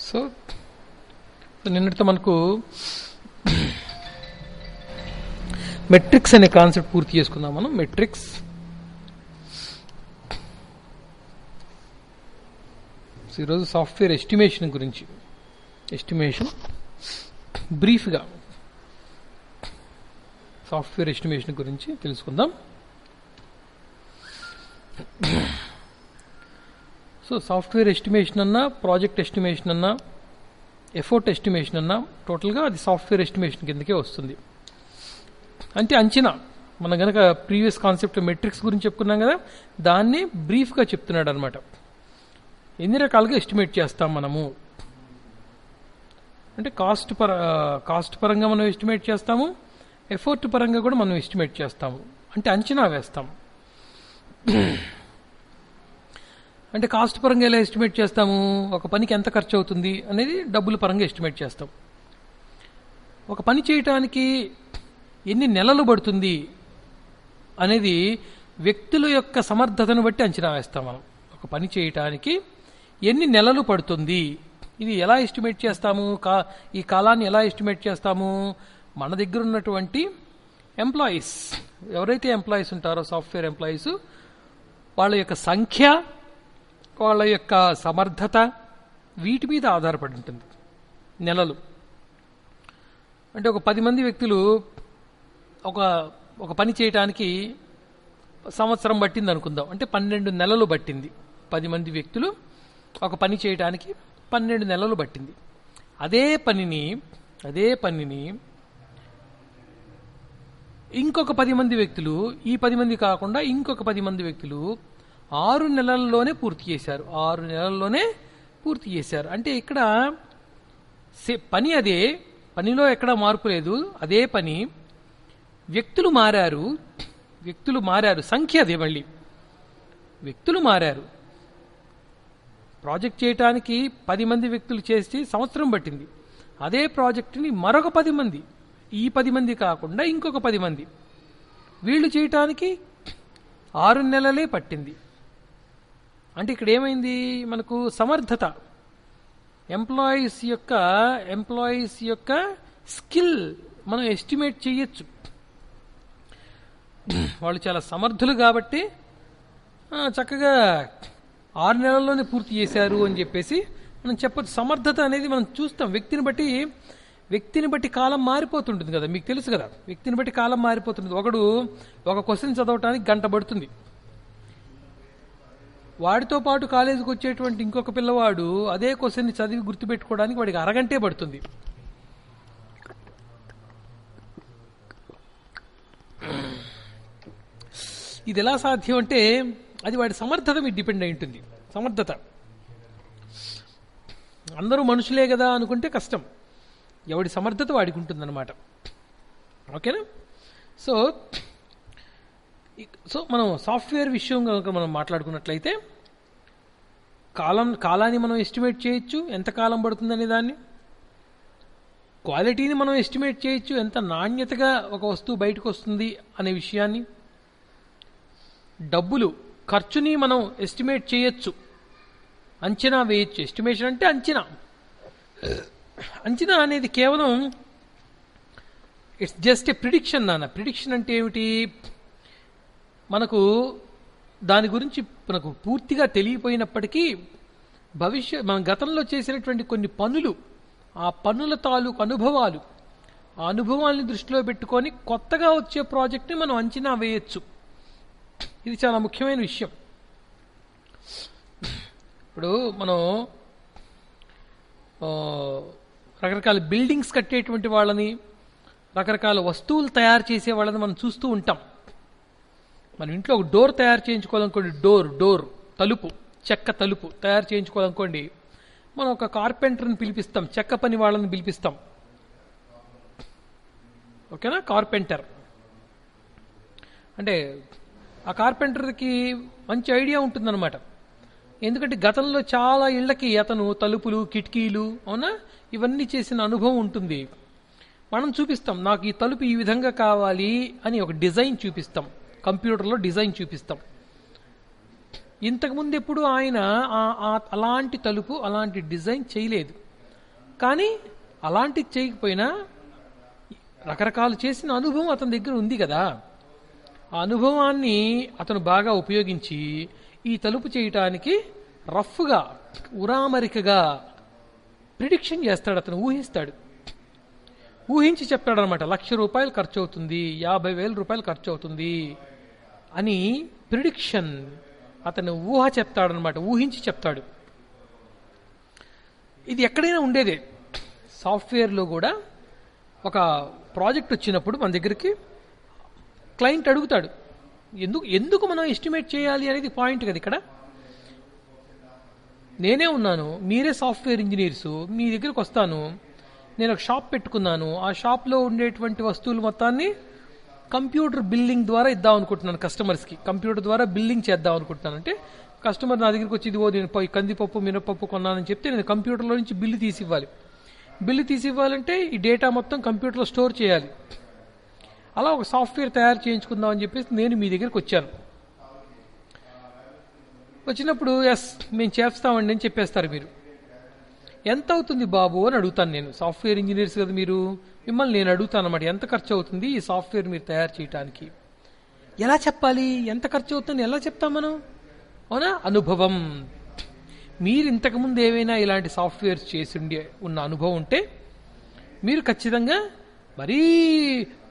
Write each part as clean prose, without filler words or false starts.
So నిన్నటితో మనకు metrics అనే కాన్సెప్ట్ పూర్తి చేసుకుందాం. మనం మెట్రిక్స్ ఈరోజు సాఫ్ట్వేర్ ఎస్టిమేషన్ గురించి, ఎస్టిమేషన్ బ్రీఫ్గా సాఫ్ట్వేర్ ఎస్టిమేషన్ గురించి తెలుసుకుందాం. సో సాఫ్ట్వేర్ ఎస్టిమేషన్ అన్నా, ప్రాజెక్ట్ ఎస్టిమేషన్ అన్నా, ఎఫోర్ట్ ఎస్టిమేషన్ అన్నా టోటల్గా అది సాఫ్ట్వేర్ ఎస్టిమేషన్ కిందకే వస్తుంది. అంటే అంచనా. మనం కనుక ప్రీవియస్ కాన్సెప్ట్ మెట్రిక్స్ గురించి చెప్పుకున్నాం కదా, దాన్ని బ్రీఫ్గా చెప్తున్నాడు అనమాట. ఎన్ని రకాలుగా ఎస్టిమేట్ చేస్తాం మనము అంటే కాస్ట్ పరంగా మనం ఎస్టిమేట్ చేస్తాము, ఎఫోర్ట్ పరంగా కూడా మనం ఎస్టిమేట్ చేస్తాము, అంటే అంచనా వేస్తాము. అంటే కాస్ట్ పరంగా ఎలా ఎస్టిమేట్ చేస్తాము? ఒక పనికి ఎంత ఖర్చు అవుతుంది అనేది డబ్బుల పరంగా ఎస్టిమేట్ చేస్తాం. ఒక పని చేయటానికి ఎన్ని నెలలు పడుతుంది అనేది వ్యక్తుల యొక్క సమర్థతను బట్టి అంచనా వేస్తాం మనం. ఒక పని చేయటానికి ఎన్ని నెలలు పడుతుంది, ఇది ఎలా ఎస్టిమేట్ చేస్తాము? ఈ కాలాన్ని ఎలా ఎస్టిమేట్ చేస్తాము? మన దగ్గర ఉన్నటువంటి ఎంప్లాయీస్, ఎవరైతే ఎంప్లాయీస్ ఉంటారో సాఫ్ట్వేర్ ఎంప్లాయీస్, వాళ్ళ యొక్క సంఖ్య, వాళ్ళ యొక్క సమర్థత, వీటి మీద ఆధారపడి ఉంటుంది నెలలు. అంటే ఒక 10 మంది వ్యక్తులు ఒక పని చేయటానికి సంవత్సరం పట్టింది అనుకుందాం, అంటే 12 నెలలు పట్టింది. 10 మంది వ్యక్తులు ఒక పని చేయటానికి 12 నెలలు పట్టింది. అదే పనిని ఇంకొక 10 మంది వ్యక్తులు, ఈ 10 మంది కాకుండా ఇంకొక 10 మంది వ్యక్తులు 6 నెలల్లోనే పూర్తి చేశారు. 6 నెలల్లోనే పూర్తి చేశారు. అంటే ఇక్కడ పని అదే, పనిలో ఎక్కడా మార్పు లేదు, అదే పని. వ్యక్తులు మారారు, సంఖ్య అదే, మళ్ళీ వ్యక్తులు మారారు. ప్రాజెక్ట్ చేయటానికి 10 మంది వ్యక్తులు చేసి సంవత్సరం పట్టింది. అదే ప్రాజెక్టుని మరొక 10 మంది, ఈ 10 మంది కాకుండా ఇంకొక 10 మంది, వీళ్ళు చేయటానికి 6 నెలలే పట్టింది. అంటే ఇక్కడ ఏమైంది? మనకు సమర్థత, ఎంప్లాయీస్ యొక్క స్కిల్ మనం ఎస్టిమేట్ చేయొచ్చు. వాళ్ళు చాలా సమర్థులు కాబట్టి చక్కగా 6 నెలల్లోనే పూర్తి చేశారు అని చెప్పేసి మనం చెప్పచ్చు. సమర్థత అనేది మనం చూస్తాం. వ్యక్తిని బట్టి కాలం మారిపోతుంటుంది కదా, మీకు తెలుసు కదా, వ్యక్తిని బట్టి కాలం మారిపోతుంది. ఒక క్వశ్చన్ చదవటానికి గంట పడుతుంది. వాడితో పాటు కాలేజీకి వచ్చేటువంటి ఇంకొక పిల్లవాడు అదే క్వశ్చన్ని చదివి గుర్తుపెట్టుకోవడానికి వాడికి అరగంటే పడుతుంది. ఇది ఎలా సాధ్యం అంటే అది వాడి సమర్థత మీద డిపెండ్ అయి ఉంటుంది. సమర్థత. అందరూ మనుషులే కదా అనుకుంటే కష్టం. ఎవడి సమర్థత వాడికి ఉంటుందన్నమాట. ఓకేనా? సో మనం సాఫ్ట్వేర్ విషయం కనుక మనం మాట్లాడుకున్నట్లయితే కాలాన్ని మనం ఎస్టిమేట్ చేయొచ్చు, ఎంత కాలం పడుతుందనే దాన్ని. క్వాలిటీని మనం ఎస్టిమేట్ చేయొచ్చు, ఎంత నాణ్యతగా ఒక వస్తువు బయటకు వస్తుంది అనే విషయాన్ని. ఖర్చుని మనం ఎస్టిమేట్ చేయొచ్చు, అంచనా వేయచ్చు. ఎస్టిమేషన్ అంటే అంచనా అనేది కేవలం ఇట్స్ జస్ట్ ఏ ప్రిడిక్షన్ నాన్న. ప్రిడిక్షన్ అంటే ఏమిటి? మనకు దాని గురించి మనకు పూర్తిగా తెలియపోయినప్పటికీ మనం గతంలో చేసినటువంటి కొన్ని పనులు, ఆ పనుల తాలూకు అనుభవాలు, ఆ అనుభవాల్ని దృష్టిలో పెట్టుకొని కొత్తగా వచ్చే ప్రాజెక్ట్ని మనం అంచనా వేయచ్చు. ఇది చాలా ముఖ్యమైన విషయం. ఇప్పుడు మనం రకరకాల బిల్డింగ్స్ కట్టేటువంటి వాళ్ళని, రకరకాల వస్తువులు తయారు చేసే వాళ్ళని మనం చూస్తూ ఉంటాం. మన ఇంట్లో ఒక డోర్ తయారు చేయించుకోవాలనుకోండి, డోర్ తలుపు, చెక్క తలుపు తయారు చేయించుకోవాలనుకోండి, మనం ఒక కార్పెంటర్ని పిలిపిస్తాం, చెక్క పని వాళ్ళని పిలిపిస్తాం. ఓకేనా? కార్పెంటర్ అంటే ఆ కార్పెంటర్కి మంచి ఐడియా ఉంటుందన్నమాట. ఎందుకంటే గతంలో చాలా ఇళ్లకి అతను తలుపులు, కిటికీలు, అవునా, ఇవన్నీ చేసిన అనుభవం ఉంటుంది. మనం చూపిస్తాం, నాకు ఈ తలుపు ఈ విధంగా కావాలి అని ఒక డిజైన్ చూపిస్తాం, కంప్యూటర్లో డిజైన్ చూపిస్తాం. ఇంతకుముందు ఎప్పుడు ఆయన అలాంటి తలుపు, అలాంటి డిజైన్ చేయలేదు. కానీ అలాంటిది చేయకపోయినా రకరకాలు చేసిన అనుభవం అతని దగ్గర ఉంది కదా, ఆ అనుభవాన్ని అతను బాగా ఉపయోగించి ఈ తలుపు చేయటానికి రఫ్గా ఉరామరికగా ప్రిడిక్షన్ చేస్తాడు. అతను ఊహిస్తాడు, ఊహించి చెప్తాడనమాట. ₹1,00,000 ఖర్చు అవుతుంది, ₹50,000 ఖర్చు అవుతుంది అని ప్రిడిక్షన్, అతను ఊహ చెప్తాడనమాట, ఊహించి చెప్తాడు. ఇది ఎక్కడైనా ఉండేదే. సాఫ్ట్వేర్లో కూడా ఒక ప్రాజెక్ట్ వచ్చినప్పుడు మన దగ్గరికి క్లయింట్ అడుగుతాడు, ఎందుకు మనం ఎస్టిమేట్ చేయాలి అనేది పాయింట్ కదా ఇక్కడ. నేనే ఉన్నాను, మీరే సాఫ్ట్వేర్ ఇంజనీర్సు, మీ దగ్గరికి వస్తాను, నేను ఒక షాప్ పెట్టుకున్నాను, ఆ షాప్లో ఉండేటువంటి వస్తువులు మొత్తాన్ని కంప్యూటర్ బిల్లింగ్ ద్వారా ఇద్దాం అనుకుంటున్నాను కస్టమర్స్కి, కంప్యూటర్ ద్వారా బిల్లింగ్ చేద్దాం అనుకుంటున్నాను. అంటే కస్టమర్ నా దగ్గరికి వచ్చి ఇదిగో నేను కందిపప్పు మినపప్పు కొన్నానని చెప్తే నేను కంప్యూటర్లో నుంచి బిల్లు తీసి ఇవ్వాలి. బిల్లు తీసి ఇవ్వాలంటే ఈ డేటా మొత్తం కంప్యూటర్లో స్టోర్ చేయాలి. అలా ఒక సాఫ్ట్వేర్ తయారు చేయించుకుందాం అని చెప్పేసి నేను మీ దగ్గరికి వచ్చాను. వచ్చినప్పుడు ఎస్ మేము చేస్తామండి అని చెప్పేస్తారు మీరు. ఎంత అవుతుంది బాబు అని అడుగుతాను నేను. సాఫ్ట్వేర్ ఇంజనీర్స్ కదా మీరు, మిమ్మల్ని నేను అడుగుతాను అన్నమాట, ఎంత ఖర్చు అవుతుంది ఈ సాఫ్ట్వేర్ మీరు తయారు చేయడానికి. ఎలా చెప్పాలి, ఎంత ఖర్చు అవుతుంది ఎలా చెప్తాం మనం, అవునా? అనుభవం. మీరు ఇంతకుముందు ఏవైనా ఇలాంటి సాఫ్ట్వేర్స్ చేసి ఉన్న అనుభవం ఉంటే మీరు ఖచ్చితంగా మరీ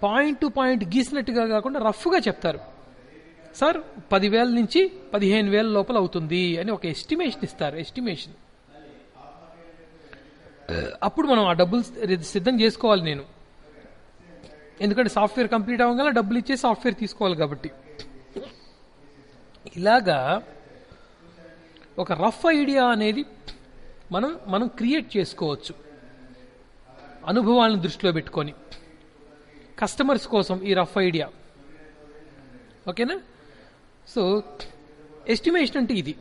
పాయింట్ టు పాయింట్ గీసినట్టుగా కాకుండా రఫ్గా చెప్తారు. సార్ 10,000 నుంచి 15,000 లోపల అవుతుంది అని ఒక ఎస్టిమేషన్ ఇస్తారు. ఎస్టిమేషన్ అప్పుడు మనం ఆ డబ్బులు సిద్ధం చేసుకోవాలి నేను, ఎందుకంటే సాఫ్ట్వేర్ కంప్లీట్ అవ్వగానే డబ్బులు ఇచ్చే సాఫ్ట్వేర్ తీసుకోవాలి కాబట్టి. ఇలాగా ఒక రఫ్ ఐడియా అనేది మనం క్రియేట్ చేసుకోవచ్చు అనుభవాలను దృష్టిలో పెట్టుకొని కస్టమర్స్ కోసం ఈ రఫ్ ఐడియా. ఓకేనా? సో ఎస్టిమేషన్ అంటే ఇది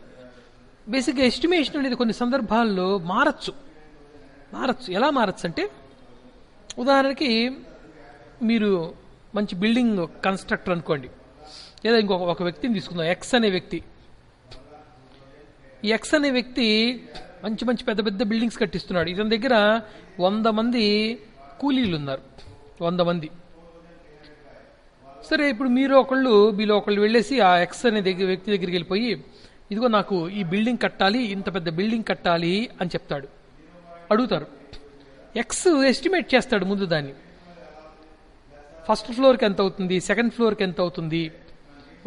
బేసిక్గా. ఎస్టిమేషన్ అనేది కొన్ని సందర్భాల్లో మారచ్చు. ఎలా మారచ్చు అంటే, ఉదాహరణకి మీరు మంచి బిల్డింగ్ కన్స్ట్రక్టర్ అనుకోండి, లేదా ఒక వ్యక్తిని తీసుకుందాం, ఎక్స్ అనే వ్యక్తి. ఈ ఎక్స్ అనే వ్యక్తి మంచి పెద్ద పెద్ద బిల్డింగ్స్ కట్టిస్తున్నాడు. ఇతని దగ్గర 100 మంది కూలీలు ఉన్నారు, 100 మంది. సరే, ఇప్పుడు మీలో ఒకళ్ళు వెళ్ళేసి ఆ ఎక్స్ అనే వ్యక్తి దగ్గరికి వెళ్ళిపోయి, ఇదిగో నాకు ఈ బిల్డింగ్ కట్టాలి, ఇంత పెద్ద బిల్డింగ్ కట్టాలి అని చెప్తాడు. అడుగుతారు. ఎక్స్ ఎస్టిమేట్ చేస్తాడు ముందు దాన్ని. ఫస్ట్ ఫ్లోర్కి ఎంత అవుతుంది, సెకండ్ ఫ్లోర్కి ఎంత అవుతుంది,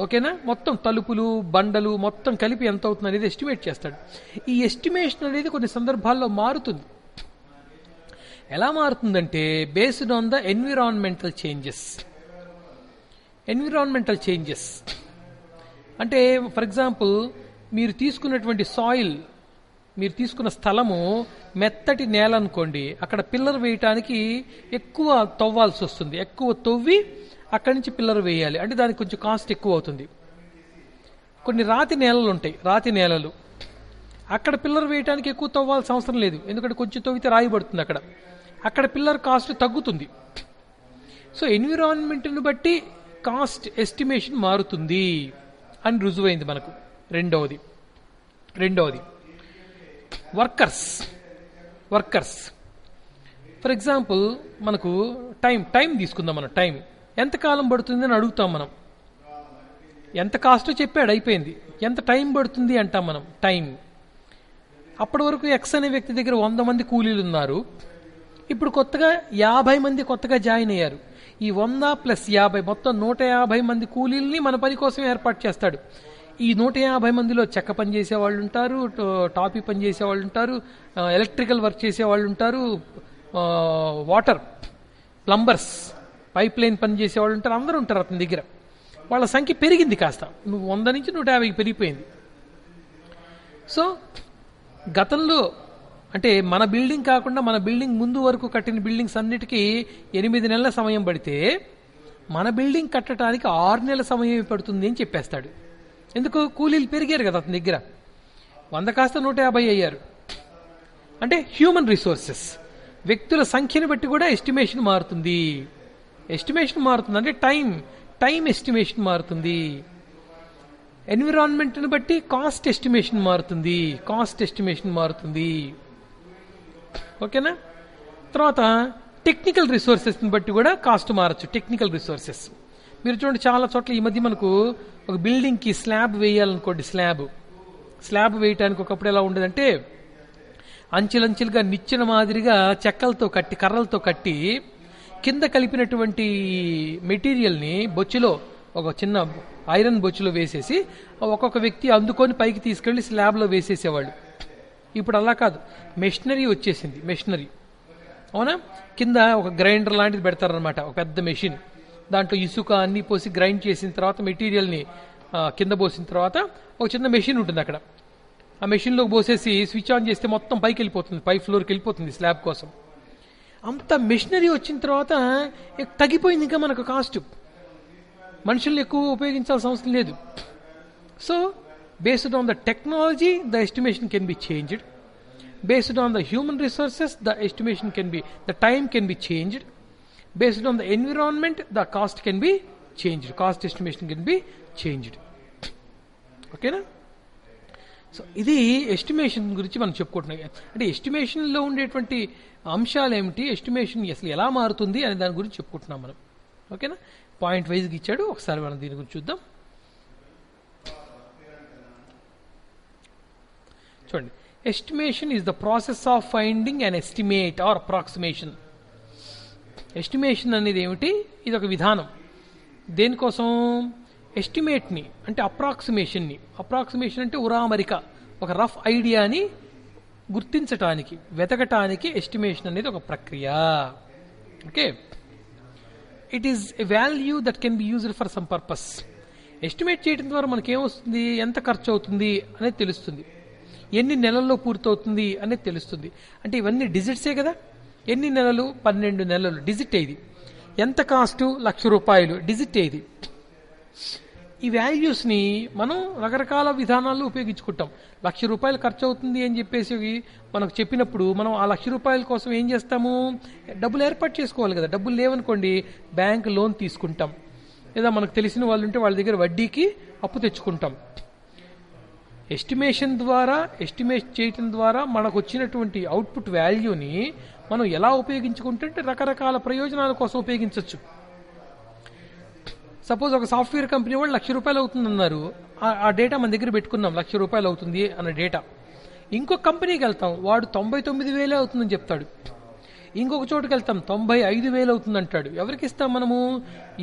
ఓకేనా, మొత్తం తలుపులు బండలు మొత్తం కలిపి ఎంత అవుతుంది అనేది ఎస్టిమేట్ చేస్తాడు. ఈ ఎస్టిమేషన్ అనేది కొన్ని సందర్భాల్లో మారుతుంది. ఎలా మారుతుందంటే, based on the environmental changes. అంటే ఫర్ ఎగ్జాంపుల్, మీరు తీసుకున్నటువంటి సాయిల్, మీరు తీసుకున్న స్థలము మెత్తటి నేల అనుకోండి, అక్కడ పిల్లర్ వేయటానికి ఎక్కువ తవ్వాల్సి వస్తుంది. ఎక్కువ తవ్వి అక్కడి నుంచి పిల్లర్ వేయాలి అంటే దానికి కొంచెం కాస్ట్ ఎక్కువ అవుతుంది. కొన్ని రాతి నేలలు ఉంటాయి, రాతి నేలలు, అక్కడ పిల్లర్ వేయటానికి ఎక్కువ తవ్వాల్సిన అవసరం లేదు, ఎందుకంటే కొంచెం తవ్వితే రాయి పడుతుంది. అక్కడ పిల్లర్ కాస్ట్ తగ్గుతుంది. సో ఎన్విరాన్మెంట్ని బట్టి కాస్ట్ ఎస్టిమేషన్ మారుతుంది అని రుజువైంది మనకు. రెండవది వర్కర్స్. ఫర్ ఎగ్జాంపుల్, మనకు టైం తీసుకుందాం. మనం టైం ఎంతకాలం పడుతుంది అని అడుగుతాం. మనం ఎంత కాస్టో చెప్పాడు, అయిపోయింది. ఎంత టైం పడుతుంది అంటాం మనం, టైం. అప్పటి వరకు ఎక్స్ అనే వ్యక్తి దగ్గర 100 మంది కూలీలు ఉన్నారు. ఇప్పుడు కొత్తగా 50 మంది కొత్తగా జాయిన్ అయ్యారు. ఈ 100 + 50 మొత్తం 150 మంది కూలీల్ని మన పని కోసం ఏర్పాటు చేస్తాడు. ఈ 150 మందిలో చెక్క పని చేసేవాళ్ళు ఉంటారు, టాపీ పని చేసేవాళ్ళు ఉంటారు, ఎలక్ట్రికల్ వర్క్ చేసేవాళ్ళు ఉంటారు, వాటర్ ప్లంబర్స్, పైప్ లైన్ పని చేసేవాళ్ళు ఉంటారు, అందరూ ఉంటారు అతని దగ్గర. వాళ్ళ సంఖ్య పెరిగింది కాస్త, 100 నుంచి 150కి పెరిగిపోయింది. సో గతంలో అంటే మన బిల్డింగ్ కాకుండా మన బిల్డింగ్ ముందు వరకు కట్టిన బిల్డింగ్స్ అన్నిటికీ 8 నెలల సమయం పడితే మన బిల్డింగ్ కట్టడానికి 6 నెలల సమయం పడుతుంది అని చెప్పేస్తాడు. ఎందుకు? కూలీలు పెరిగారు కదా అతని దగ్గర, 100 కాస్త 150 అయ్యారు. అంటే హ్యూమన్ రిసోర్సెస్, వ్యక్తుల సంఖ్యను బట్టి కూడా ఎస్టిమేషన్ మారుతుంది. అంటే టైం ఎస్టిమేషన్ మారుతుంది. ఎన్విరాన్మెంట్ని బట్టి కాస్ట్ ఎస్టిమేషన్ మారుతుంది. ఓకేనా? తర్వాత టెక్నికల్ రిసోర్సెస్ని బట్టి కూడా కాస్ట్ మారచ్చు. టెక్నికల్ రిసోర్సెస్ మీరు చూడండి, చాలా చోట్ల ఈ మధ్య మనకు ఒక బిల్డింగ్కి స్లాబ్ వేయాలనుకోండి, స్లాబ్ వేయటానికి ఒకప్పుడు ఎలా ఉండేదంటే అంచెలంచెలుగా నిచ్చెన మాదిరిగా చెక్కలతో కట్టి, కర్రలతో కట్టి, కింద కలిపినటువంటి మెటీరియల్ని బొచ్చులో, ఒక చిన్న ఐరన్ బొచ్చులో వేసేసి ఒక్కొక్క వ్యక్తి అందుకొని పైకి తీసుకెళ్లి స్లాబ్లో వేసేసేవాళ్ళు. ఇప్పుడు అలా కాదు, మెషినరీ వచ్చేసింది. మెషినరీ అవునా, కింద ఒక గ్రైండర్ లాంటిది పెడతారనమాట, ఒక పెద్ద మెషిన్. దాంట్లో ఇసుక అన్ని పోసి గ్రైండ్ చేసిన తర్వాత మెటీరియల్ని కింద పోసిన తర్వాత ఒక చిన్న మెషిన్ ఉంటుంది అక్కడ. ఆ మెషిన్లో పోసేసి స్విచ్ ఆన్ చేస్తే మొత్తం పైకి వెళ్ళిపోతుంది, పై ఫ్లోర్కి వెళ్ళిపోతుంది స్లాబ్ కోసం. అంత మెషినరీ వచ్చిన తర్వాత తగ్గిపోయింది ఇంకా మనకు కాస్ట్. మనుషుల్ని ఎక్కువ ఉపయోగించాల్సిన అవసరం లేదు. So based on the technology the estimation can be changed. Based on the human resources, the estimation can be, the time can be changed. Based on the environment, the cost can be changed. Cost estimation can be changed. ఓకేనా? So ఇది estimation గురించి మనం చెప్పుకుంటున్నాం. అంటే ఎస్టిమేషన్లో ఉండేటువంటి అంశాలు ఏమిటి, estimation అసలు ఎలా మారుతుంది అనే దాని గురించి చెప్పుకుంటున్నాం మనం. ఓకేనా? పాయింట్ వైజ్గా ఇచ్చాడు, ఒకసారి మనం దీని గురించి చూద్దాం. చూడండి, estimation is the process of finding an estimate or approximation. Estimation అనేది ఏమిటి? ఇది ఒక విధానం. దేనికోసం? ఎస్టిమేట్ని అంటే అప్రాక్సిమేషన్ అంటే ఉరామరిక, ఒక రఫ్ ఐడియాని గుర్తించటానికి, వెతకటానికి ఎస్టిమేషన్ అనేది ఒక ప్రక్రియ. Okay, it is a value that can be used for some purpose. Estimate చేయడం ద్వారా మనకేమొస్తుంది, ఎంత ఖర్చు అవుతుంది అనేది తెలుస్తుంది, ఎన్ని నెలల్లో పూర్తవుతుంది అనేది తెలుస్తుంది. అంటే ఇవన్నీ డిజిట్సే కదా. ఎన్ని నెలలు? 12 నెలలు, డిజిట్ ఇది. ఎంత కాస్టు? ₹1,00,000, డిజిట్ ఇది. ఈ వాల్యూస్ని మనం రకరకాల విధానాల్లో ఉపయోగించుకుంటాం. ₹1,00,000 ఖర్చు అవుతుంది అని చెప్పేసి మనకు చెప్పినప్పుడు మనం ఆ ₹1,00,000 కోసం ఏం చేస్తాము? డబ్బులు ఏర్పాటు చేసుకోవాలి కదా. డబ్బులు లేవనుకోండి, బ్యాంక్ లోన్ తీసుకుంటాం, లేదా మనకు తెలిసిన వాళ్ళు ఉంటే వాళ్ళ దగ్గర వడ్డీకి అప్పు తెచ్చుకుంటాం. ఎస్టిమేట్ చేయటం ద్వారా మనకు వచ్చినటువంటి అవుట్పుట్ వాల్యూని మనం ఎలా ఉపయోగించుకుంటే రకరకాల ప్రయోజనాల కోసం ఉపయోగించవచ్చు. సపోజ్ ఒక సాఫ్ట్వేర్ కంపెనీ వాళ్ళు ₹1,00,000 అవుతుందన్నారు, ఆ డేటా మన దగ్గర పెట్టుకున్నాం, ₹1,00,000 అవుతుంది అన్న డేటా. ఇంకొక కంపెనీకి వెళ్తాం, వాడు 99,000 అవుతుందని చెప్తాడు. ఇంకొక చోటుకి వెళ్తాం, 95,000 అవుతుంది అంటాడు. ఎవరికి ఇస్తాం మనము?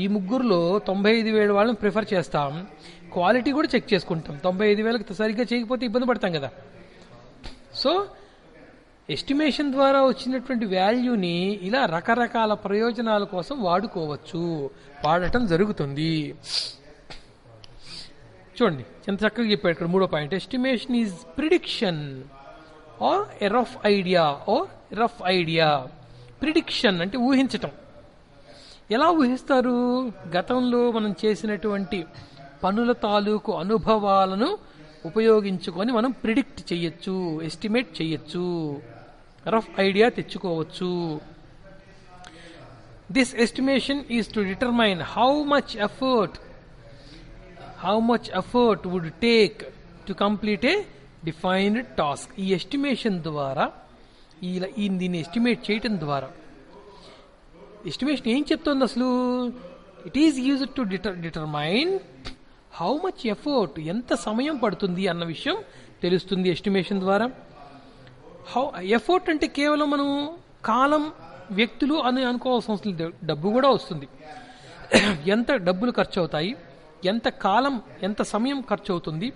ఈ ముగ్గురులో 95,000 వాళ్ళని ప్రిఫర్ చేస్తాం. క్వాలిటీ కూడా చెక్ చేసుకుంటాం. 95,000 సరిగ్గా చేయకపోతే ఇబ్బంది పడతాం కదా. సో ఎస్టిమేషన్ ద్వారా వచ్చినటువంటి వాల్యూని ఇలా రకరకాల ప్రయోజనాల కోసం వాడటం జరుగుతుంది. చూడండి ఎంత చక్కగా చెప్పాడు ఇక్కడ. 3వ point, estimation is prediction or a rough idea. Prediction అంటే ఊహించటం. ఎలా ఊహిస్తారు? గతంలో మనం చేసినటువంటి పనుల తాలూకు అనుభవాలను ఉపయోగించుకొని మనం ప్రిడిక్ట్ చేయొచ్చు, ఎస్టిమేట్ చేయొచ్చు, రఫ్ ఐడియా తెచ్చుకోవచ్చు. This estimation is to determine how much effort would take to complete a defined task. ఈ ఎస్టిమేషన్ ద్వారా, దీన్ని ఎస్టిమేట్ చేయటం ద్వారా, ఎస్టిమేషన్ ఏం చెప్తుంది అసలు? It is used to determine how much effort, ఎంత సమయం పడుతుంది అన్న విషయం తెలుస్తుంది ఎస్టిమేషన్ ద్వారా. ఎఫర్ట్ అంటే కేవలం మనం కాలం, వ్యక్తులు అని అనుకోవాల్సిన అవసరం లేదు, డబ్బు కూడా వస్తుంది. ఎంత డబ్బులు ఖర్చు అవుతాయి, ఎంత కాలం, ఎంత సమయం ఖర్చు అవుతుంది,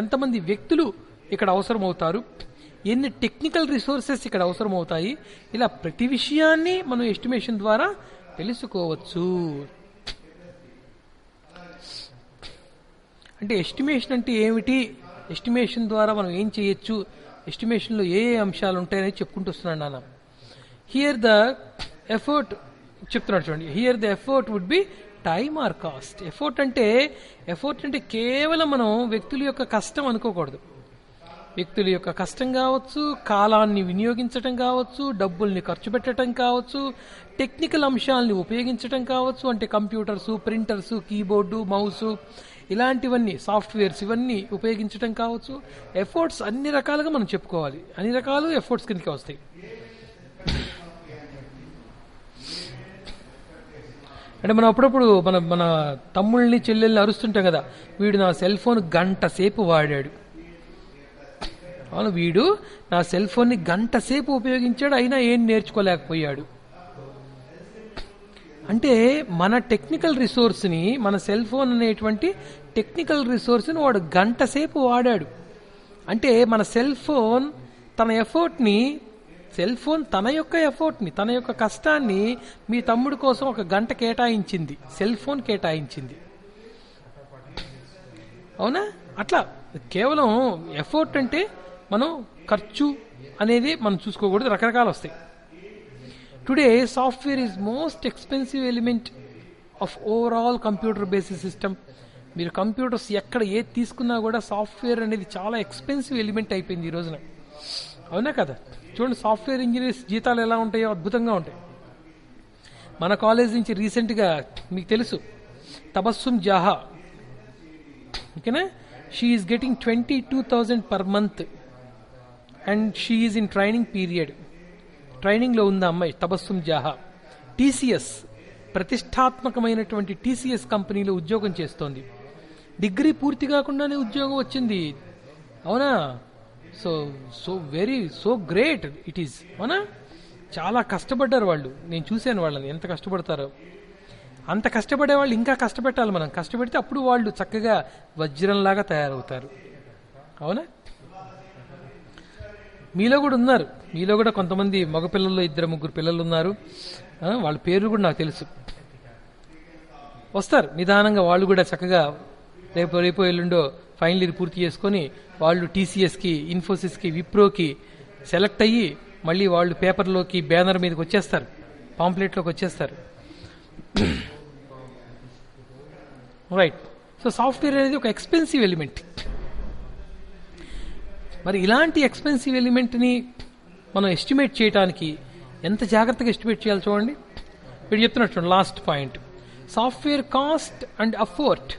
ఎంతమంది వ్యక్తులు ఇక్కడ అవసరం అవుతారు, ఎన్ని టెక్నికల్ రిసోర్సెస్ ఇక్కడ అవసరం అవుతాయి, ఇలా ప్రతి విషయాన్ని మనం ఎస్టిమేషన్ ద్వారా తెలుసుకోవచ్చు. అంటే ఎస్టిమేషన్ అంటే ఏమిటి, ఎస్టిమేషన్ ద్వారా మనం ఏం చేయొచ్చు, ఎస్టిమేషన్లో ఏ అంశాలు ఉంటాయని చెప్పుకుంటూ వస్తున్నాడు నాన్న. హియర్ ద ఎఫర్ట్ చెప్తున్నాడు చూడండి. Here the effort would be time or cost. Effort అంటే కేవలం మనం వ్యక్తుల యొక్క కష్టం అనుకోకూడదు. వ్యక్తుల యొక్క కష్టం కావచ్చు, కాలాన్ని వినియోగించటం కావచ్చు, డబ్బుల్ని ఖర్చు పెట్టడం కావచ్చు, టెక్నికల్ అంశాలని ఉపయోగించడం కావచ్చు, అంటే కంప్యూటర్స్, ప్రింటర్స్, కీబోర్డు, మౌసు, ఇలాంటివన్నీ సాఫ్ట్వేర్స్ ఇవన్నీ ఉపయోగించడం కావచ్చు. ఎఫర్ట్స్ అన్ని రకాలుగా మనం చెప్పుకోవాలి, అన్ని రకాలు ఎఫర్ట్స్ కిందకి వస్తాయి. అంటే మనం అప్పుడప్పుడు మన మన తమ్ముళ్ళని చెల్లెల్ని అరుస్తుంటాం కదా, వీడు నా సెల్ ఫోన్ గంట సేపు వాడాడు. అవును, వీడు నా సెల్ ఫోన్ని గంట సేపు ఉపయోగించాడు, అయినా ఏం నేర్చుకోలేకపోయాడు. అంటే మన టెక్నికల్ రిసోర్స్ని, మన సెల్ ఫోన్ అనేటువంటి టెక్నికల్ రిసోర్స్ని వాడు గంట సేపు వాడాడు. అంటే మన సెల్ ఫోన్ తన ఎఫర్ట్ని, సెల్ ఫోన్ తన యొక్క ఎఫర్ట్ని, తన యొక్క కష్టాన్ని మీ తమ్ముడి కోసం ఒక గంట కేటాయించింది, సెల్ ఫోన్ కేటాయించింది. అవునా? అట్లా కేవలం ఎఫర్ట్ అంటే మనం ఖర్చు అనేది మనం చూసుకోకూడదు, రకరకాలు వస్తాయి. Today software is most expensive element of overall computer based system. మీరు కంప్యూటర్స్ ఎక్కడ ఏది తీసుకున్నా కూడా సాఫ్ట్వేర్ అనేది చాలా ఎక్స్పెన్సివ్ ఎలిమెంట్ అయిపోయింది ఈ రోజున. అవునా కదా? చూడండి, సాఫ్ట్వేర్ ఇంజనీర్స్ జీతాలు ఎలా ఉంటాయో అద్భుతంగా ఉంటాయి. మన కాలేజ్ నుంచి రీసెంట్గా మీకు తెలుసు తబస్సుమ్ జాహా, ఓకేనా, she is getting 22,000 per month and she is in training period. ట్రైనింగ్లో ఉంది అమ్మాయి తబస్సుమ్ జాహా. టీసీఎస్, ప్రతిష్టాత్మకమైనటువంటి టీసీఎస్ కంపెనీలో ఉద్యోగం చేస్తోంది. డిగ్రీ పూర్తి కాకుండానే ఉద్యోగం వచ్చింది. అవునా? So very so great it is. అవునా? చాలా కష్టపడ్డారు వాళ్ళు. నేను చూశాను వాళ్ళని ఎంత కష్టపడతారో. అంత కష్టపడే వాళ్ళు ఇంకా కష్టపెట్టాలి. మనం కష్టపెడితే అప్పుడు వాళ్ళు చక్కగా వజ్రంలాగా తయారవుతారు. అవునా? మీలో కూడా ఉన్నారు, మీలో కూడా కొంతమంది మగపిల్లల్లో 2-3 పిల్లలు ఉన్నారు. వాళ్ళ పేర్లు కూడా నాకు తెలుసు. వస్తారు నిదానంగా, వాళ్ళు కూడా చక్కగా రేపు ఎల్లుండో ఫైనల్ ఇయర్ పూర్తి చేసుకొని వాళ్ళు టీసీఎస్కి, ఇన్ఫోసిస్కి, విప్రోకి సెలెక్ట్ అయ్యి మళ్ళీ వాళ్ళు పేపర్లోకి, బ్యానర్ మీదకి వచ్చేస్తారు, పాంప్లెట్లోకి వచ్చేస్తారు. రైట్. సో సాఫ్ట్వేర్ అనేది ఒక ఎక్స్పెన్సివ్ ఎలిమెంట్. మరి ఇలాంటి ఎక్స్పెన్సివ్ ఎలిమెంట్ని మనం ఎస్టిమేట్ చేయడానికి ఎంత జాగ్రత్తగా ఎస్టిమేట్ చేయాలి చూడండి. వీడు చెప్తున్నట్టు last point, software cost and effort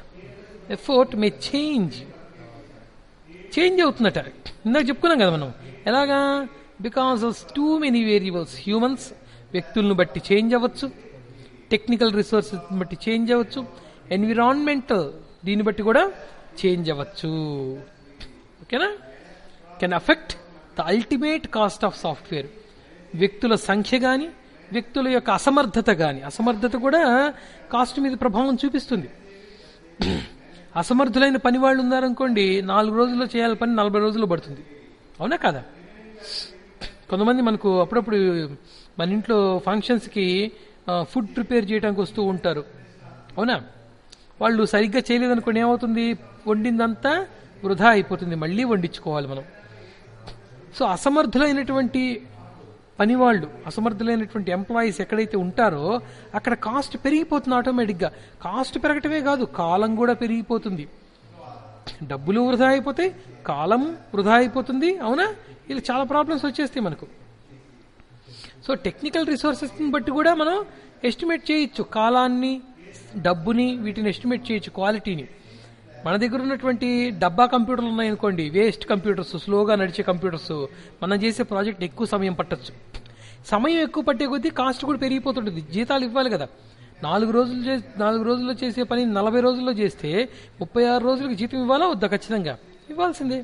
may change అవుతుందట. ఇందాక చెప్పుకున్నాం కదా మనం, ఎలాగా? Because of too many variables. Humans, వ్యక్తులను బట్టి చేంజ్ అవ్వచ్చు, టెక్నికల్ రిసోర్సెస్ బట్టి చేంజ్ అవ్వచ్చు, ఎన్విరాన్మెంటల్ దీన్ని బట్టి కూడా చేంజ్ అవ్వచ్చు. ఓకేనా? Can affect the ultimate cost of software. వ్యక్తుల సంఖ్య కానీ, వ్యక్తుల యొక్క అసమర్థత కానీ, అసమర్థత కూడా కాస్ట్ మీద ప్రభావం చూపిస్తుంది. అసమర్థులైన పని వాళ్ళు ఉన్నారనుకోండి, 4 రోజుల్లో చేయాలి పని 40 రోజుల్లో పడుతుంది. అవునా కాదా? కొంతమంది మనకు అప్పుడప్పుడు మన ఇంట్లో ఫంక్షన్స్కి ఫుడ్ ప్రిపేర్ చేయడానికి వస్తూ ఉంటారు. అవునా? వాళ్ళు సరిగ్గా చేయలేదనుకోండి, ఏమవుతుంది? వండిందంతా వృధా అయిపోతుంది, మళ్ళీ వండించుకోవాలి మనం. సో అసమర్థులైనటువంటి పనివాళ్ళు, అసమర్థులైనటువంటి ఎంప్లాయీస్ ఎక్కడైతే ఉంటారో అక్కడ కాస్ట్ పెరిగిపోతుంది ఆటోమేటిక్గా. కాస్ట్ పెరగటమే కాదు, కాలం కూడా పెరిగిపోతుంది. డబ్బులు వృధా అయిపోతాయి, కాలం వృధా అయిపోతుంది. అవునా? ఇలా చాలా ప్రాబ్లమ్స్ వచ్చేస్తాయి మనకు. సో టెక్నికల్ రిసోర్సెస్ని బట్టి కూడా మనం ఎస్టిమేట్ చేయొచ్చు, కాలాన్ని, డబ్బుని, వీటిని ఎస్టిమేట్ చేయొచ్చు, క్వాలిటీని. మన దగ్గర ఉన్నటువంటి డబ్బా కంప్యూటర్లు ఉన్నాయనుకోండి, వేస్ట్ కంప్యూటర్స్, స్లోగా నడిచే కంప్యూటర్స్, మనం చేసే ప్రాజెక్ట్ ఎక్కువ సమయం పట్టచ్చు. సమయం ఎక్కువ పట్టే కొద్దీ కాస్ట్ కూడా పెరిగిపోతుంటుంది. జీతాలు ఇవ్వాలి కదా. 4 రోజుల్లో చేసే పని 40 రోజుల్లో చేస్తే 36 రోజులకు జీతం ఇవ్వాలా వద్దా? ఖచ్చితంగా ఇవ్వాల్సిందే.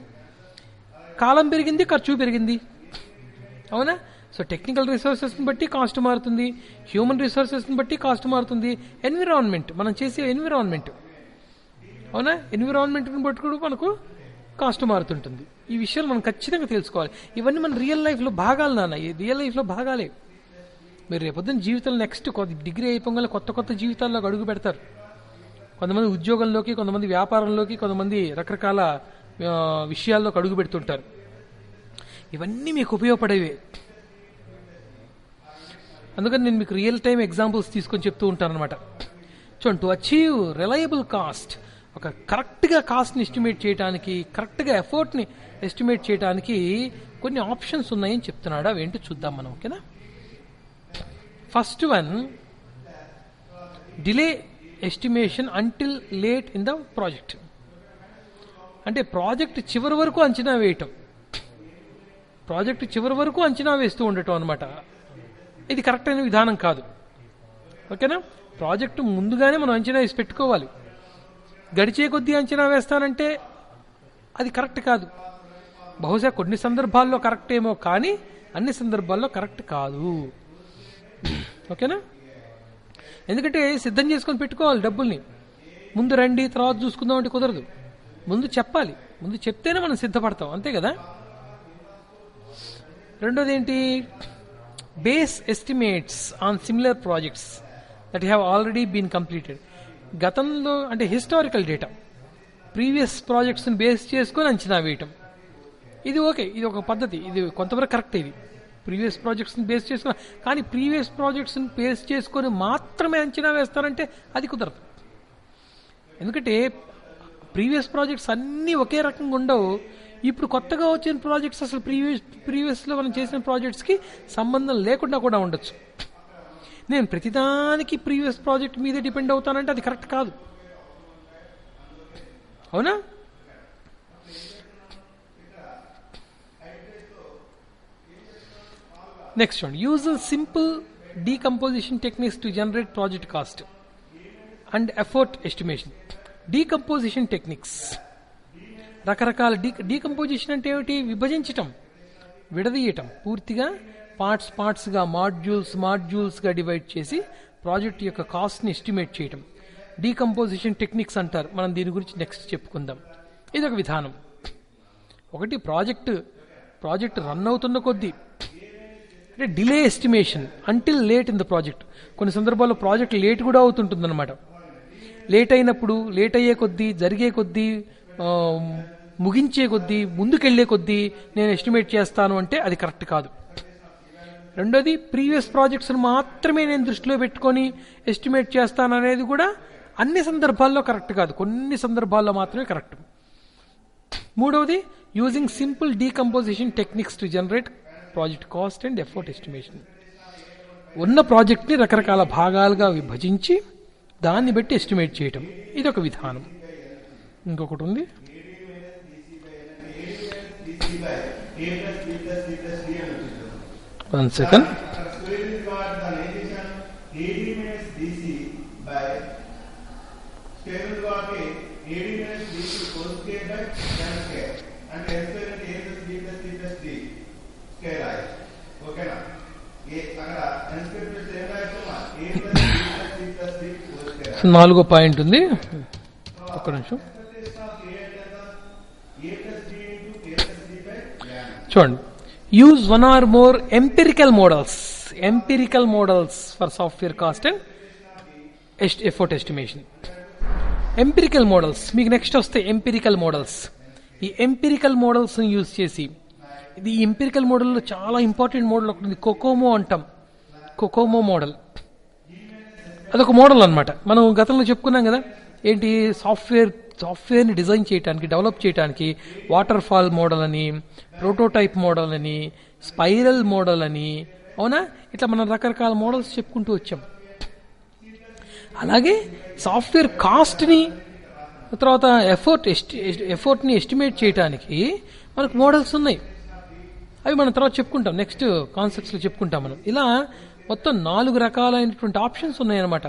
కాలం పెరిగింది, ఖర్చు పెరిగింది. అవునా? సో టెక్నికల్ రిసోర్సెస్ని బట్టి కాస్ట్ మారుతుంది, హ్యూమన్ రిసోర్సెస్ని బట్టి కాస్ట్ మారుతుంది. ఎన్విరాన్మెంట్, మనం చేసే ఎన్విరాన్మెంట్, అవునా, ఎన్విరాన్మెంట్ని బట్టి కూడా మనకు కాస్ట్ మారుతుంటుంది. ఈ విషయాలు మనం ఖచ్చితంగా తెలుసుకోవాలి. ఇవన్నీ మన రియల్ లైఫ్లో భాగాలు నాన్న, ఈ రియల్ లైఫ్లో భాగాలే. మీరు రేపొద్దున జీవితంలో నెక్స్ట్ డిగ్రీ అయిపోగానే కొత్త జీవితాల్లోకి అడుగు పెడతారు. కొంతమంది ఉద్యోగంలోకి, కొంతమంది వ్యాపారంలోకి, కొంతమంది రకరకాల విషయాల్లోకి అడుగు పెడుతుంటారు. ఇవన్నీ మీకు ఉపయోగపడేవే. అందుకని నేను మీకు రియల్ టైం ఎగ్జాంపుల్స్ తీసుకొని చెప్తూ ఉంటాను అనమాట. చూడండి, టు అచీవ్ రిలయబుల్ కాస్ట్, ఒక కరెక్ట్గా కాస్ట్ని ఎస్టిమేట్ చేయడానికి, కరెక్ట్గా ఎఫర్ట్ని ఎస్టిమేట్ చేయడానికి కొన్ని ఆప్షన్స్ ఉన్నాయని చెప్తున్నాడు. అవేంటో చూద్దాం మనం. ఓకేనా? First one, delay estimation until late in the project. అంటే ప్రాజెక్ట్ చివరి వరకు అంచనా వేయటం, ప్రాజెక్ట్ చివరి వరకు అంచనా వేస్తూ ఉండటం అనమాట. ఇది కరెక్ట్ అయిన విధానం కాదు. ఓకేనా? ప్రాజెక్టు ముందుగానే మనం అంచనా వేసి పెట్టుకోవాలి. గడిచే కొద్దీ అంచనా వేస్తానంటే అది కరెక్ట్ కాదు. బహుశా కొన్ని సందర్భాల్లో కరెక్ట్ ఏమో, కానీ అన్ని సందర్భాల్లో కరెక్ట్ కాదు. ఓకేనా? ఎందుకంటే సిద్ధం చేసుకొని పెట్టుకోవాలి డబ్బుల్ని. ముందు రండి తర్వాత చూసుకుందాం అంటే కుదరదు. ముందు చెప్పాలి, ముందు చెప్తేనే మనం సిద్ధపడతాం, అంతే కదా. రెండోది ఏంటి? Base estimates on similar projects that have already been completed. గతంలో అంటే హిస్టారికల్ డేటా, ప్రీవియస్ ప్రాజెక్ట్స్ని బేస్ చేసుకొని అంచనా వేయటం. ఇది ఓకే, ఇది ఒక పద్ధతి, ఇది కొంతవరకు కరెక్ట్. ఇది ప్రీవియస్ ప్రాజెక్ట్స్ని బేస్ చేసుకుని, కానీ ప్రీవియస్ ప్రాజెక్ట్స్ని బేస్ చేసుకొని మాత్రమే అంచనా వేస్తారంటే అది కుదరదు. ఎందుకంటే ప్రీవియస్ ప్రాజెక్ట్స్ అన్నీ ఒకే రకంగా ఉండవు. ఇప్పుడు కొత్తగా వచ్చిన ప్రాజెక్ట్స్ అసలు ప్రీవియస్లో మనం చేసిన ప్రాజెక్ట్స్కి సంబంధం లేకుండా కూడా ఉండొచ్చు. నేను ప్రతిదానికి ప్రీవియస్ ప్రాజెక్ట్ మీదే డిపెండ్ అవుతానంటే అది కరెక్ట్ కాదు. అవునా? Next one, use simple decomposition techniques to generate project cost and effort estimation. Decomposition techniques రకరకాల డీకంపోజిషన్ అంటే ఏమిటి? విభజించటం, విడదీయటం, పూర్తిగా పార్ట్స్గా మాడ్యూల్స్గా డివైడ్ చేసి ప్రాజెక్ట్ యొక్క కాస్ట్ని ఎస్టిమేట్ చేయటం డీకంపోజిషన్ టెక్నిక్స్ అంటారు. మనం దీని గురించి నెక్స్ట్ చెప్పుకుందాం. ఇది ఒక విధానం. ఒకటి, ప్రాజెక్ట్ రన్ అవుతున్న కొద్దీ అంటే delay estimation until late in the project. కొన్ని సందర్భాల్లో ప్రాజెక్ట్ లేట్ కూడా అవుతుంటుందన్నమాట. లేట్ అయినప్పుడు, లేట్ అయ్యే కొద్దీ, జరిగే కొద్దీ, ముగించే కొద్దీ, ముందుకెళ్లే కొద్దీ నేను ఎస్టిమేట్ చేస్తాను అంటే అది కరెక్ట్ కాదు. రెండోది, ప్రీవియస్ ప్రాజెక్ట్స్ను మాత్రమే నేను దృష్టిలో పెట్టుకొని ఎస్టిమేట్ చేస్తాను అనేది కూడా అన్ని సందర్భాల్లో కరెక్ట్ కాదు, కొన్ని సందర్భాల్లో మాత్రమే కరెక్ట్. మూడవది, using simple decomposition techniques to generate project cost and effort estimation. ఉన్న ప్రాజెక్ట్ని రకరకాల భాగాలుగా విభజించి దాన్ని బట్టి ఎస్టిమేట్ చేయటం, ఇది ఒక విధానం. ఇంకొకటి ఉంది, వన్ సెకండ్. నాలుగో పాయింట్ ఉంది, ఒక్క నిమిషం చూడండి. Use one or more empirical models for software cost and effort estimation. Empirical models మీకు నెక్స్ట్ వస్తాయి. ఎంపిరికల్ మోడల్స్, ఈ ఎంపిరికల్ మోడల్స్ని యూజ్ చేసి, ఇది ఈ ఎంపిరికల్ మోడల్లో చాలా ఇంపార్టెంట్ మోడల్ ఒకటి ఉంది, కోకోమో అంటాం. కోకోమో మోడల్ అదొక మోడల్ అనమాట. మనం గతంలో చెప్పుకున్నాం కదా, ఏంటి, సాఫ్ట్వేర్ని డిజైన్ చేయడానికి, డెవలప్ చేయడానికి వాటర్ ఫాల్ మోడల్ అని, ప్రోటోటైప్ మోడల్ అని, స్పైరల్ మోడల్ అని, అవునా, ఇట్లా మనం రకరకాల మోడల్స్ చెప్పుకుంటూ వచ్చాం. అలాగే సాఫ్ట్వేర్ కాస్ట్ని, తర్వాత ఎఫర్ట్ని ఎస్టిమేట్ చేయడానికి మనకు మోడల్స్ ఉన్నాయి. అవి మనం తర్వాత చెప్పుకుంటాం, నెక్స్ట్ కాన్సెప్ట్స్లో చెప్పుకుంటాం మనం. ఇలా మొత్తం 4 రకాలైనటువంటి ఆప్షన్స్ ఉన్నాయన్నమాట.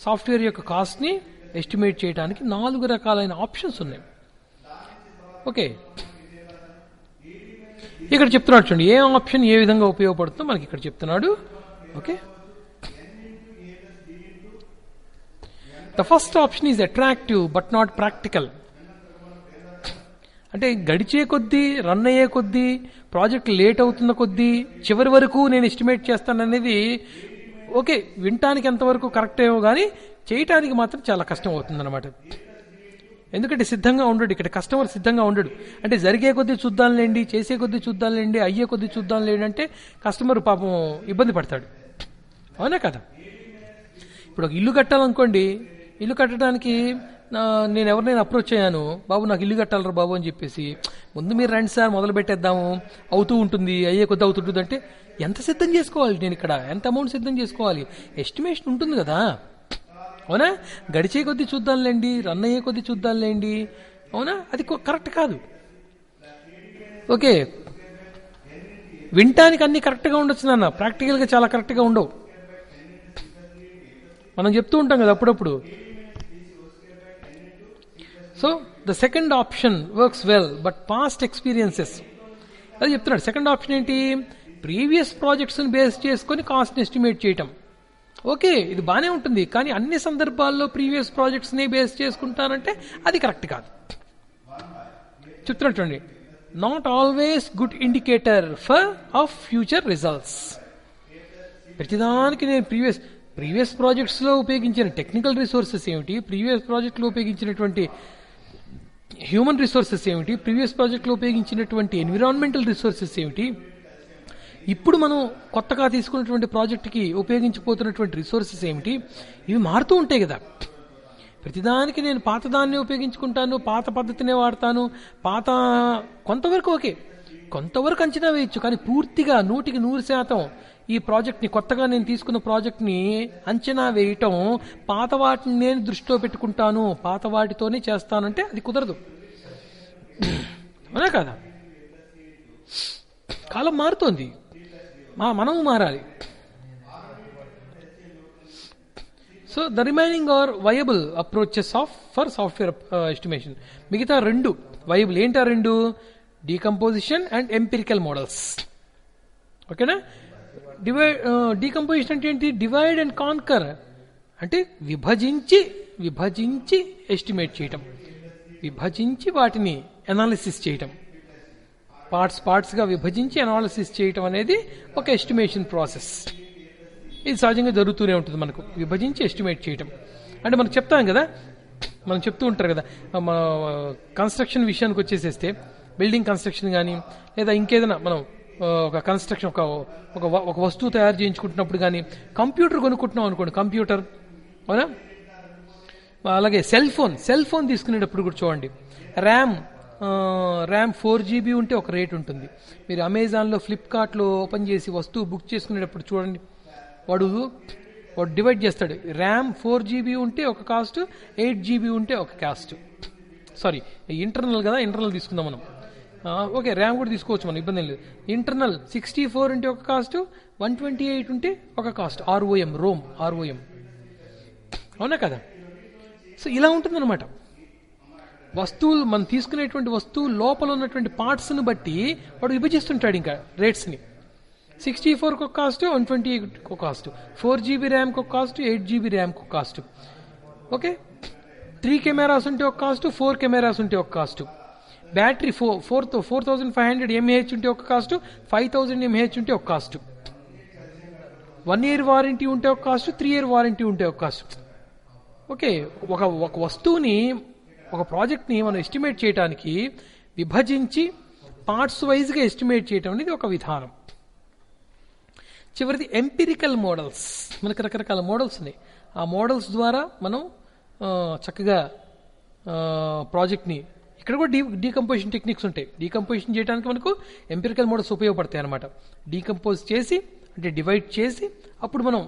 సాఫ్ట్వేర్ యొక్క కాస్ట్ని ఎస్టిమేట్ చేయడానికి 4 రకాలైన ఆప్షన్స్ ఉన్నాయి. ఓకే, ఇక్కడ చెప్తున్నాడు చూడండి, ఏ ఆప్షన్ ఏ విధంగా ఉపయోగపడుతుందో మనకి ఇక్కడ చెప్తున్నాడు. Okay, the first option is attractive but not practical. అంటే గడిచే కొద్దీ, రన్ అయ్యే కొద్దీ, ప్రాజెక్ట్ లేట్ అవుతున్న కొద్దీ, చివరి వరకు నేను ఎస్టిమేట్ చేస్తాననేది ఓకే, వినటానికి ఎంతవరకు కరెక్ట్ ఏమో కానీ చేయటానికి మాత్రం చాలా కష్టం అవుతుందన్నమాట. ఎందుకంటే సిద్ధంగా ఉండడు ఇక్కడ, కస్టమర్ సిద్ధంగా ఉండడు. అంటే జరిగే కొద్దీ చూద్దాంలేండి, చేసే కొద్దీ చూద్దాంలేండి, అయ్యే కొద్దీ చూద్దాంలేండి అంటే కస్టమర్ పాపం ఇబ్బంది పడతాడు. అవునా కదా? ఇప్పుడు ఒక ఇల్లు కట్టాలనుకోండి, ఇల్లు కట్టడానికి నేను ఎవరినైనా అప్రోచ్ అయ్యాను, బాబు నాకు ఇల్లు కట్టాలరా బాబు అని చెప్పేసి, ముందు మీరు రండి సార్ మొదలు పెట్టేద్దాము, అవుతూ ఉంటుంది, అయ్యే కొద్ది అవుతుంటుంది అంటే ఎంత సిద్ధం చేసుకోవాలి, నేను ఇక్కడ ఎంత అమౌంట్ సిద్ధం చేసుకోవాలి, ఎస్టిమేషన్ ఉంటుంది కదా. అవునా? గడిచే కొద్దీ చూద్దాంలేండి, రన్ అయ్యే కొద్దీ చూద్దాంలేండి, అవునా, అది కరెక్ట్ కాదు. ఓకే, వినటానికి అన్ని కరెక్ట్గా ఉండొచ్చు నాన్న, ప్రాక్టికల్గా చాలా కరెక్ట్గా ఉండవు. మనం చెప్తూ ఉంటాం కదా అప్పుడప్పుడు. So the second option works well, but past experiences, అది చెప్తున్నాడు. సెకండ్ ఆప్షన్ ఏంటి? ప్రీవియస్ ప్రాజెక్ట్స్ని బేస్ చేసుకొని కాస్ట్ని ఎస్టిమేట్ చేయటం. ఓకే, ఇది బాగానే ఉంటుంది, కానీ అన్ని సందర్భాల్లో ప్రీవియస్ ప్రాజెక్ట్స్ని బేస్ చేసుకుంటానంటే అది కరెక్ట్ కాదు. చెప్తున్నట్టండి, not always good indicator of future results. ప్రతిదానికి నేను ప్రీవియస్ ప్రాజెక్ట్స్లో ఉపయోగించిన టెక్నికల్ రిసోర్సెస్ ఏమిటి, ప్రీవియస్ ప్రాజెక్ట్లో ఉపయోగించినటువంటి హ్యూమన్ రిసోర్సెస్ ఏమిటి, ప్రీవియస్ ప్రాజెక్ట్లో ఉపయోగించినటువంటి ఎన్విరాన్మెంటల్ రిసోర్సెస్ ఏమిటి, ఇప్పుడు మనం కొత్తగా తీసుకున్నటువంటి ప్రాజెక్టుకి ఉపయోగించిపోతున్నటువంటి రిసోర్సెస్ ఏమిటి, ఇవి మారుతూ ఉంటాయి కదా. ప్రతిదానికి నేను పాతదాన్ని ఉపయోగించుకుంటాను, పాత పద్ధతినే వాడతాను, కొంతవరకు ఓకే, కొంతవరకు అంచనా వేయచ్చు, కానీ పూర్తిగా 100% ఈ ప్రాజెక్ట్ని, కొత్తగా నేను తీసుకున్న ప్రాజెక్ట్ని అంచనా వేయటం, పాత వాటిని నేను దృష్టిలో పెట్టుకుంటాను, పాత వాటితోనే చేస్తానంటే అది కుదరదు. అవునా కదా? కాలం మారుతోంది, మనము మారాలి. So the remaining are viable approaches for software estimation. మిగతా 2 వయబుల్ ఏంటా? 2 డీకంపోజిషన్ అండ్ ఎంపిరికల్ మోడల్స్. ఓకేనా? డీకంపోజిషన్ అంటే ఏంటి? డివైడ్ అండ్ కాన్కర్, అంటే విభజించి ఎస్టిమేట్ చేయటం, విభజించి వాటిని అనాలిసిస్ చేయటం, పార్ట్స్గా విభజించి అనాలిసిస్ చేయటం అనేది ఒక ఎస్టిమేషన్ ప్రాసెస్. ఇది సహజంగా జరుగుతూనే ఉంటుంది మనకు, విభజించి ఎస్టిమేట్ చేయటం. అంటే మనకు చెప్తాం కదా, మనం చెప్తూ ఉంటారు కదా, మన కన్స్ట్రక్షన్ విషయానికి వచ్చేసేస్తే, బిల్డింగ్ కన్స్ట్రక్షన్ కానీ లేదా ఇంకేదైనా మనం ఒక కన్స్ట్రక్షన్ ఒక వస్తువు తయారు చేయించుకుంటున్నప్పుడు కానీ, కంప్యూటర్ కొనుక్కుంటున్నాం అనుకోండి, కంప్యూటర్, అవునా, అలాగే సెల్ ఫోన్ తీసుకునేటప్పుడు కూడా చూడండి, ర్యామ్ 4 GB ఉంటే ఒక రేట్ ఉంటుంది. మీరు అమెజాన్లో, ఫ్లిప్కార్ట్లో ఓపెన్ చేసి వస్తువు బుక్ చేసుకునేటప్పుడు చూడండి, వాడు డివైడ్ చేస్తాడు. ర్యామ్ 4 GB ఉంటే ఒక కాస్ట్, 8 GB ఉంటే ఒక కాస్ట్. సారీ, ఇంటర్నల్ కదా, ఇంటర్నల్ తీసుకుందాం మనం. ఓకే, ర్యామ్ కూడా తీసుకోవచ్చు మనం, ఇబ్బంది లేదు. ఇంటర్నల్ 64 ఉంటే ఒక కాస్ట్, 128 ఉంటే ఒక కాస్ట్. రోమ్. అవునా కదా? సో ఇలా ఉంటుందన్నమాట. వస్తువులు, మనం తీసుకునేటువంటి వస్తువు లోపల ఉన్నటువంటి పార్ట్స్ని బట్టి వాడు విభజిస్తుంటాడు ఇంకా రేట్స్ని. 64 ఒక కాస్ట్, 128 ఒక కాస్ట్, 4 GB ర్యామ్కి ఒక కాస్ట్, 8 GB ర్యామ్కి ఒక కాస్ట్. ఓకే, 3 కెమెరాస్ ఉంటే ఒక కాస్ట్, 4 కెమెరాస్ ఉంటే ఒక కాస్ట్. బ్యాటరీ 4500 mAh ఉంటే ఒక కాస్ట్, 5000 mAh ఉంటే ఒక కాస్ట్. 1 year వారంటీ ఉంటే ఒక కాస్ట్, 3 year వారంటీ ఉంటే ఒక కాస్ట్. ఓకే, ఒక వస్తువుని, ఒక ప్రాజెక్ట్ని మనం ఎస్టిమేట్ చేయడానికి విభజించి పార్ట్స్ వైజ్గా ఎస్టిమేట్ చేయటం అనేది ఒక విధానం. చివరిది ఎంపిరికల్ మోడల్స్. మనకు రకరకాల మోడల్స్ ఉన్నాయి. ఆ మోడల్స్ ద్వారా మనం చక్కగా ప్రాజెక్ట్ని, ఇక్కడ కూడా డీకంపోజిషన్ టెక్నిక్స్ ఉంటాయి. డీకంపోజిషన్ చేయడానికి మనకు ఎంపిరికల్ మోడల్స్ ఉపయోగపడతాయి అన్నమాట. డీకంపోజ్ చేసి, అంటే డివైడ్ చేసి, అప్పుడు మనం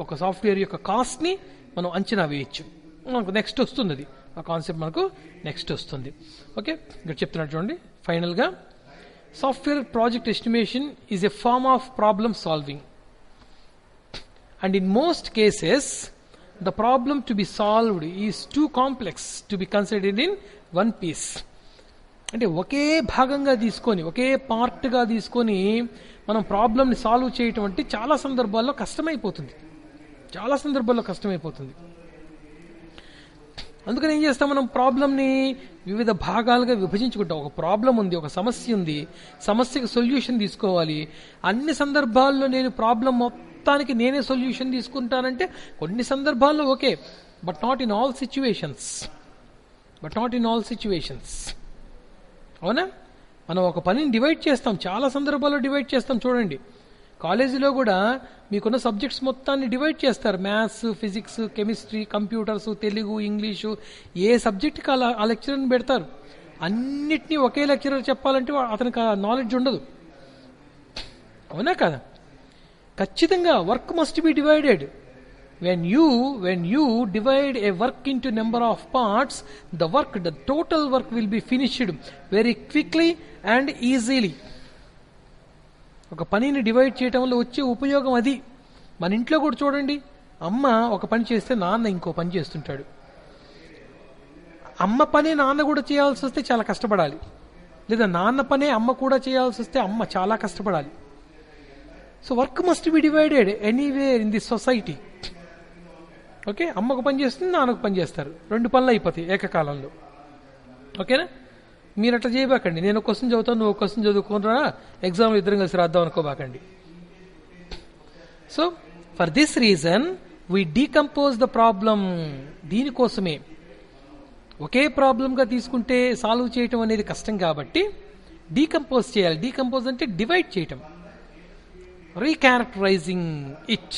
ఒక సాఫ్ట్వేర్ యొక్క కాస్ట్ని మనం అంచనా వేయచ్చు. మనకు నెక్స్ట్ వస్తుంది, అది ఆ కాన్సెప్ట్ మనకు నెక్స్ట్ వస్తుంది. ఓకే, ఇక్కడ చెప్తున్నట్టు చూడండి, ఫైనల్గా software project estimation is a form of problem solving, and in most cases the problem to be solved is too complex to be considered in one piece. అంటే ఒకే భాగంగా తీసుకొని, ఒకే పార్ట్గా తీసుకొని మనం ప్రాబ్లమ్ని సాల్వ్ చేయటం అంటే చాలా సందర్భాల్లో కష్టమైపోతుంది. అందుకని ఏం చేస్తాం, మనం ప్రాబ్లమ్ని వివిధ భాగాలుగా విభజించుకుంటాం. ఒక ప్రాబ్లం ఉంది, ఒక సమస్య ఉంది, సమస్యకు సొల్యూషన్ తీసుకోవాలి. అన్ని సందర్భాల్లో నేను ప్రాబ్లం మొత్తానికి నేనే సొల్యూషన్ తీసుకుంటానంటే కొన్ని సందర్భాల్లో okay, but not in all situations. అవునా? మనం ఒక పనిని డివైడ్ చేస్తాం, చాలా సందర్భాల్లో డివైడ్ చేస్తాం. చూడండి, కాలేజీలో కూడా మీకున్న సబ్జెక్ట్స్ మొత్తాన్ని డివైడ్ చేస్తారు. Maths, physics, chemistry, computers, Telugu, English, ఏ సబ్జెక్ట్కి ఆ లెక్చరర్ని పెడతారు. అన్నిటినీ ఒకే లెక్చరర్ చెప్పాలంటే అతనికి ఆ నాలెడ్జ్ ఉండదు. అవునా కదా? ఖచ్చితంగా work must be divided. When you divide a work into number of parts, the total work will be finished very quickly and easily. ఒక పనిని డివైడ్ చేయటం వల్ల వచ్చే ఉపయోగం అది. మన ఇంట్లో కూడా చూడండి, అమ్మ ఒక పని చేస్తే నాన్న ఇంకో పని చేస్తుంటాడు. అమ్మ పనే నాన్న కూడా చేయాల్సి వస్తే చాలా కష్టపడాలి, లేదా నాన్న పనే అమ్మ కూడా చేయాల్సి వస్తే అమ్మ చాలా కష్టపడాలి. So work must be divided anywhere in the society. Okay, అమ్మకు పని చేస్తుంది, నాన్నకు పని చేస్తారు, 2 పనులు అయిపోతాయి ఏకకాలంలో. ఓకేనా? మీరు అట్లా చేయబాకండి. నేను ఒక క్వశ్చన్ చదువుతాను, నువ్వు ఒక క్వశ్చన్ చదువుకున్నా, ఎగ్జామ్లో ఇద్దరం కలిసి రాద్దాం అనుకోబాకండి. So for this reason we decompose the problem. దీనికోసమే ఒకే ప్రాబ్లంగా తీసుకుంటే సాల్వ్ చేయటం అనేది కష్టం కాబట్టి డీకంపోజ్ చేయాలి. డీకంపోజ్ అంటే డివైడ్ చేయటం, recharacterising it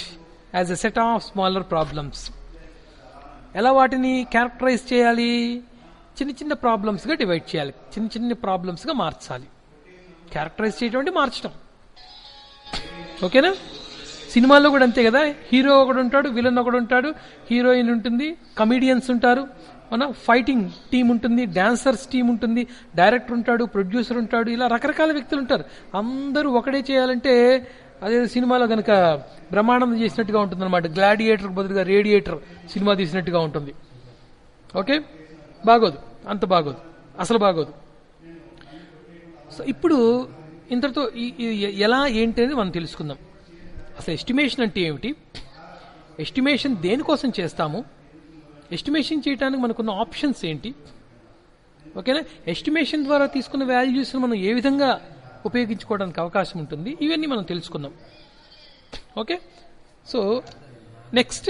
as a set of smaller problems. ఎలా వాటిని క్యారెక్టరైజ్ చేయాలి? చిన్న చిన్న ప్రాబ్లమ్స్గా డివైడ్ చేయాలి, చిన్న చిన్న ప్రాబ్లమ్స్గా మార్చాలి. క్యారెక్టరైజ్ చేయటం అంటే మార్చడం. ఓకేనా? సినిమాల్లో కూడా అంతే కదా, హీరో ఒకడు ఉంటాడు, విలన్ ఒకడు ఉంటాడు, హీరోయిన్ ఉంటుంది, కమీడియన్స్ ఉంటారు, మన ఫైటింగ్ టీం ఉంటుంది, డాన్సర్స్ టీం ఉంటుంది, డైరెక్టర్ ఉంటాడు, ప్రొడ్యూసర్ ఉంటాడు, ఇలా రకరకాల వ్యక్తులు ఉంటారు. అందరూ ఒకటే చేయాలంటే అదే సినిమాలో కనుక బ్రహ్మానందం చేసినట్టుగా ఉంటుంది అనమాట. గ్లాడియేటర్ బదులుగా రేడియేటర్ సినిమా తీసినట్టుగా ఉంటుంది. ఓకే, బాగోదు, అంత బాగోదు, అసలు బాగోదు. సో ఇప్పుడు ఇంతటితో ఎలా ఏంటి అనేది మనం తెలుసుకుందాం. అసలు ఎస్టిమేషన్ అంటే ఏమిటి, ఎస్టిమేషన్ దేనికోసం చేస్తాము, ఎస్టిమేషన్ చేయడానికి మనకున్న ఆప్షన్స్ ఏంటి, ఓకేనా, ఎస్టిమేషన్ ద్వారా తీసుకున్న వాల్యూస్ని మనం ఏ విధంగా ఉపయోగించుకోవడానికి అవకాశం ఉంటుంది, ఇవన్నీ మనం తెలుసుకుందాం. ఓకే, సో నెక్స్ట్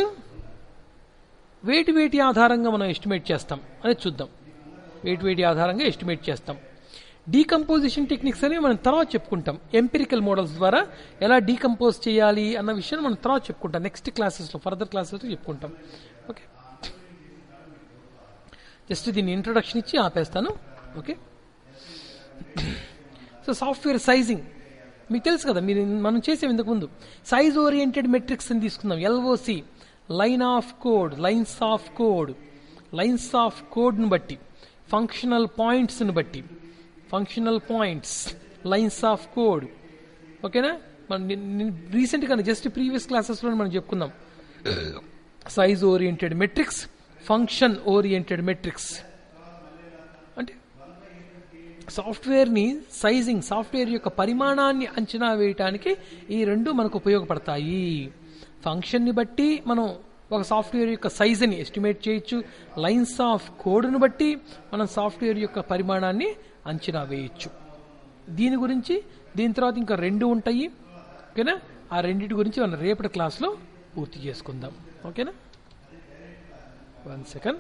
వేటి ఆధారంగా మనం ఎస్టిమేట్ చేస్తాం అనేది చూద్దాం. వేటి ఆధారంగా ఎస్టిమేట్ చేస్తాం. డీకంపోజిషన్ టెక్నిక్స్ అనేవి మనం తర్వాత చెప్పుకుంటాం. ఎంపిరికల్ మోడల్స్ ద్వారా ఎలా డీకంపోజ్ చేయాలి అన్న విషయాన్ని మనం తర్వాత చెప్పుకుంటాం. నెక్స్ట్ క్లాసెస్లో, ఫర్దర్ క్లాసెస్లో చెప్పుకుంటాం. ఓకే, జస్ట్ దీన్ని ఇంట్రొడక్షన్ ఇచ్చి ఆపేస్తాను. ఓకే, సో సాఫ్ట్వేర్ సైజింగ్ మీకు తెలుసు కదా, మనం చేసాం ఇంతకుముందు. సైజ్ ఓరియంటెడ్ మెట్రిక్స్ అని తీసుకుందాం. LOC, line of code, lines of code, lines of కోడ్ను బట్టి, ఫంక్షనల్ పాయింట్స్ని బట్టి, functional points, lines of code. ఓకేనా? మనం రీసెంట్గా జస్ట్ ప్రీవియస్ క్లాసెస్లో మనం చెప్పుకుందాం size oriented metrics, function oriented metrics. అంటే సాఫ్ట్వేర్ని సైజింగ్, సాఫ్ట్వేర్ యొక్క పరిమాణాన్ని అంచనా వేయటానికి ఈ రెండు మనకు ఉపయోగపడతాయి. ఫంక్షన్ని బట్టి మనం ఒక సాఫ్ట్వేర్ యొక్క సైజుని ఎస్టిమేట్ చేయొచ్చు, లైన్స్ ఆఫ్ కోడ్ను బట్టి మనం సాఫ్ట్వేర్ యొక్క పరిమాణాన్ని అంచనా వేయచ్చు. దీని తర్వాత ఇంకా 2 ఉంటాయి. ఓకేనా? ఆ రెండింటి గురించి మనం రేపటి క్లాస్లో పూర్తి చేసుకుందాం. ఓకేనా? 1 సెకండ్.